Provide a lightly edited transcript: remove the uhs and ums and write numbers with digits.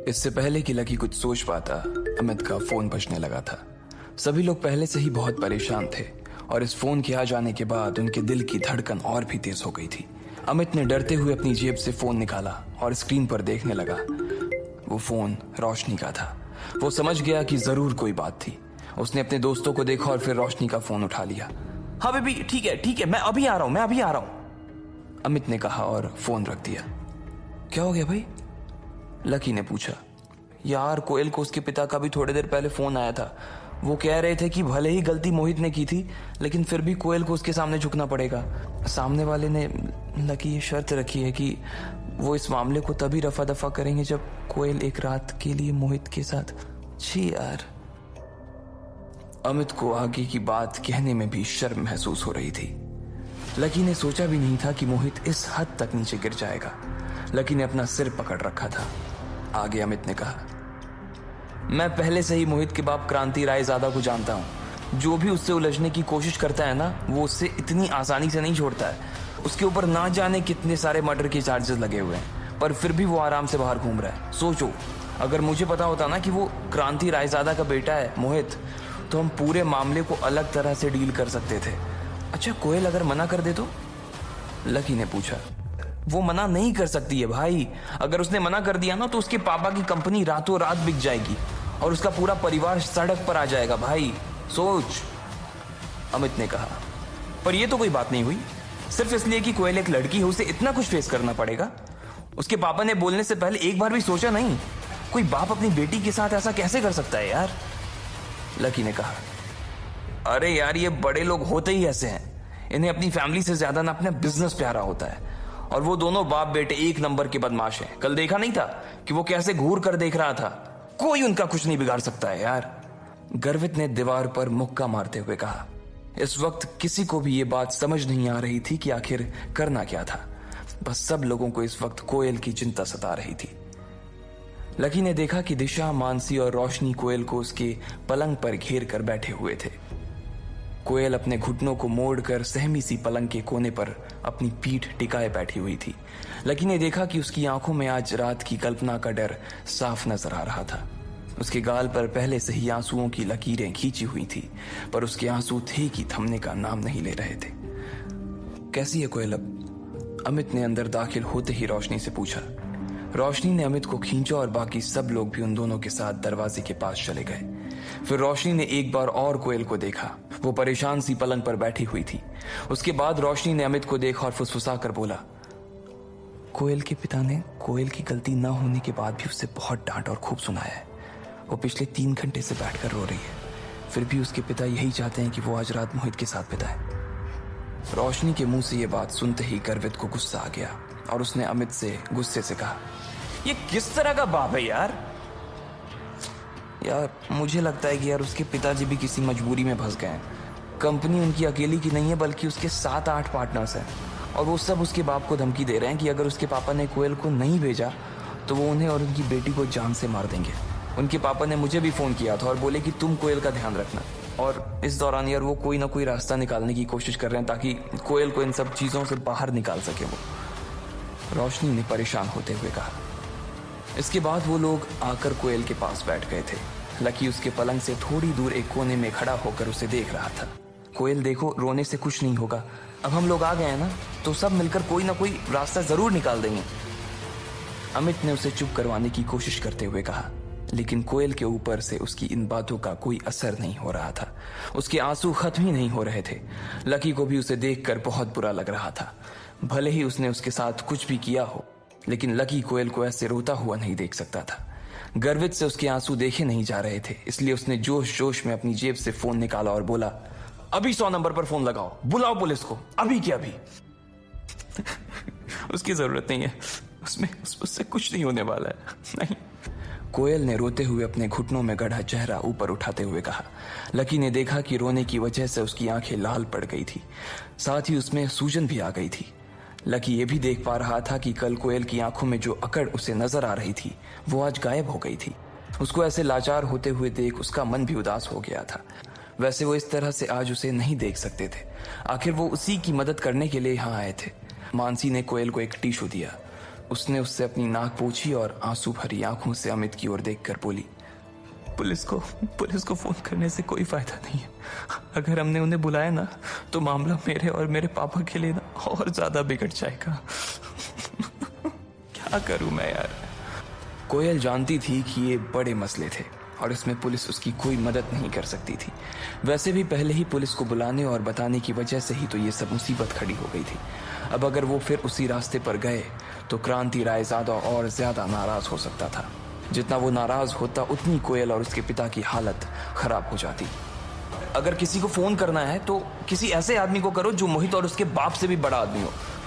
इससे पहले कि लकी कुछ सोच पाता, अमित का फोन बजने लगा था। सभी लोग पहले से ही बहुत परेशान थे और इस फोन के आ जाने के बाद उनके दिल की धड़कन और भी तेज हो गई थी। अमित ने डरते हुए अपनी जेब से फोन निकाला और स्क्रीन पर देखने लगा। वो फोन रोशनी का था। वो समझ गया कि जरूर कोई बात थी। उसने अपने दोस्तों को देखा और फिर रोशनी का फोन उठा लिया। हाँ बेबी, ठीक है, मैं अभी आ रहा हूँ, अमित ने कहा और फोन रख दिया। क्या हो गया भाई? लकी ने पूछा। यार कोयल को उसके पिता का भी थोड़ी देर पहले फोन आया था। वो कह रहे थे कि भले ही गलती मोहित ने की थी, लेकिन फिर भी कोयल को उसके सामने झुकना पड़ेगा। सामने वाले ने लकी ये शर्त रखी है कि वो इस मामले को तभी रफा दफा करेंगे जब कोयल एक रात के लिए मोहित के साथ। छी यार। अमित को आगे की बात कहने में भी शर्म महसूस हो रही थी। लकी ने सोचा भी नहीं था कि मोहित इस हद तक नीचे गिर जाएगा। लकी ने अपना सिर पकड़ रखा था। आगे अमित ने कहा, मैं पहले से ही मोहित के बाप क्रांति रायजादा को जानता हूँ। जो भी उससे उलझने की कोशिश करता है ना, वो उससे इतनी आसानी से नहीं छोड़ता है। उसके ऊपर ना जाने कितने सारे मर्डर के चार्जेस लगे हुए हैं, पर फिर भी वो आराम से बाहर घूम रहा है। सोचो, अगर मुझे पता होता ना कि वो क्रांति रायजादा का बेटा है मोहित, तो हम पूरे मामले को अलग तरह से डील कर सकते थे। अच्छा, कोयल अगर मना कर दे तो? लकी ने पूछा। वो मना नहीं कर सकती है भाई। अगर उसने मना कर दिया ना, तो उसके पापा की कंपनी रातों रात बिक जाएगी और उसका पूरा परिवार सड़क पर आ जाएगा भाई। सोच, अमित ने कहा। पर ये तो कोई बात नहीं हुई। सिर्फ इसलिए कि कोयल एक लड़की है, उसे इतना कुछ फेस करना पड़ेगा। उसके पापा ने बोलने से पहले एक बार भी सोचा नहीं? कोई बाप अपनी बेटी के साथ ऐसा कैसे कर सकता है यार? लकी ने कहा। अरे यार, ये बड़े लोग होते ही ऐसे हैं। इन्हें अपनी फैमिली से ज्यादा ना अपना बिजनेस प्यारा होता है। और वो दोनों बाप बेटे एक नंबर के बदमाश हैं। कल देखा नहीं था कि वो कैसे घूर कर देख रहा था? कोई उनका कुछ नहीं बिगाड़ सकता है यार। गर्वित ने दीवार पर मुक्का मारते हुए कहा। इस वक्त किसी को भी ये बात समझ नहीं आ रही थी कि आखिर करना क्या था। बस सब लोगों को इस वक्त कोयल की चिंता सता रही थी। लकी ने देखा कि दिशा, मानसी और रोशनी कोयल को उसके पलंग पर घेर कर बैठे हुए थे। कोयल अपने घुटनों को मोड़कर सहमी सी पलंग के कोने पर अपनी पीठ टिकाए बैठी हुई थी। लकी ने देखा कि उसकी आंखों में आज रात की कल्पना का डर साफ नजर आ रहा था। उसके गाल पर पहले से ही आंसुओं की लकीरें खींची हुई थी, पर उसके आंसू थे कि थमने का नाम नहीं ले रहे थे। कैसी है कोयल अब? अमित ने अंदर दाखिल होते ही रोशनी से पूछा। रोशनी ने अमित को खींचा और बाकी सब लोग भी उन दोनों के साथ दरवाजे के पास चले गए। फिर रोशनी ने एक बार और कोयल को देखा। वो परेशान सी पलंग पर बैठी हुई थी। उसके बाद रोशनी ने अमित को देखा और फुसफुसा कर बोला, कोयल के पिता ने कोयल की गलती न होने के बाद भी उससे बहुत डांट और खूब सुनाया है। वो पिछले 3 घंटे से बैठकर रो रही है। फिर भी उसके पिता यही चाहते हैं कि वो आज रात मोहित के साथ बिताए। रोशनी के मुंह से ये बात सुनते ही गर्वित को गुस्सा आ गया और उसने अमित से गुस्से से कहा, ये किस तरह का बाप है यार? यार मुझे लगता है कि यार उसके पिताजी भी किसी मजबूरी में फंस गए हैं। कंपनी उनकी अकेली की नहीं है, बल्कि उसके 7-8 पार्टनर्स हैं और वो सब उसके बाप को धमकी दे रहे हैं कि अगर उसके पापा ने कोयल को नहीं भेजा तो वो उन्हें और उनकी बेटी को जान से मार देंगे। उनके पापा ने मुझे भी फोन किया था और बोले कि तुम कोयल का ध्यान रखना। और इस दौरान यार वो कोई ना कोई रास्ता निकालने की कोशिश कर रहे हैं ताकि कोयल को इन सब चीजों से बाहर निकाल सके वो। रोशनी ने परेशान होते हुए कहा। इसके बाद वो लोग आकर कोयल के पास बैठ गए थे। लकी उसके पलंग से थोड़ी दूर एक कोने में खड़ा होकर उसे देख रहा था। कोयल देखो, रोने से कुछ नहीं होगा। अब हम लोग आ गए हैं ना, तो सब मिलकर कोई ना कोई रास्ता जरूर निकाल देंगे। अमित ने उसे चुप करवाने की कोशिश करते हुए कहा, लेकिन कोयल के ऊपर से उसकी इन बातों का कोई असर नहीं हो रहा था। उसके आंसू खत्म ही नहीं हो रहे थे। लकी को भी उसे देखकर बहुत बुरा लग रहा था। भले ही उसने उसके साथ कुछ भी किया हो, लेकिन लकी कोयल को ऐसे रोता हुआ नहीं देख सकता था। गर्वित से उसके आंसू देखे नहीं जा रहे थे, इसलिए उसने जोश जोश में अपनी जेब से फोन निकाला और बोला, अभी 100 नंबर पर फोन लगाओ, बुलाओ पुलिस को, अभी क्या अभी। उसकी जरूरत नहीं है, उससे कुछ नहीं होने वाला है, नहीं। कोयल ने रोते हुए अपने घुटनों में गढ़ा चेहरा ऊपर उठाते हुए कहा। लकी ने देखा कि रोने की वजह से उसकी आंखें लाल पड़ गई थी, साथ ही उसमें सूजन भी आ गई थी। लकी ये भी देख पा रहा था कि कल कोयल की आंखों में जो अकड़ उसे नजर आ रही थी वो आज गायब हो गई थी। उसको ऐसे लाचार होते हुए देख उसका मन भी उदास हो गया था। वैसे वो इस तरह से आज उसे नहीं देख सकते थे। आखिर वो उसी की मदद करने के लिए यहाँ आए थे। मानसी ने कोयल को एक टिश्यू दिया। उसने उससे अपनी नाक पोंछी और आंसू भरी आंखों से अमित की ओर देखकर बोली, पुलिस को फोन करने से कोई फायदा नहीं है। अगर हमने उन्हें बुलाया ना तो मामला मेरे और मेरे पापा के लिए ना और ज्यादा बिगड़ जाएगा। क्या करूं मैं यार। कोयल जानती थी कि ये बड़े मसले थे और इसमें पुलिस उसकी कोई मदद नहीं कर सकती थी। वैसे भी पहले ही पुलिस को बुलाने और बताने की वजह से ही तो ये सब मुसीबत खड़ी हो गई थी। अब अगर वो फिर उसी रास्ते पर गए तो क्रांति रायजादा और ज्यादा नाराज हो सकता था। जितना वो नाराज होता उतनी कोयल और उसके पिता की हालत खराब हो जाती। अगर किसी को फोन करना है तो किसी ऐसे आदमी को करो जो मोहित और उसके बाप से भी बड़ा आदमी हो।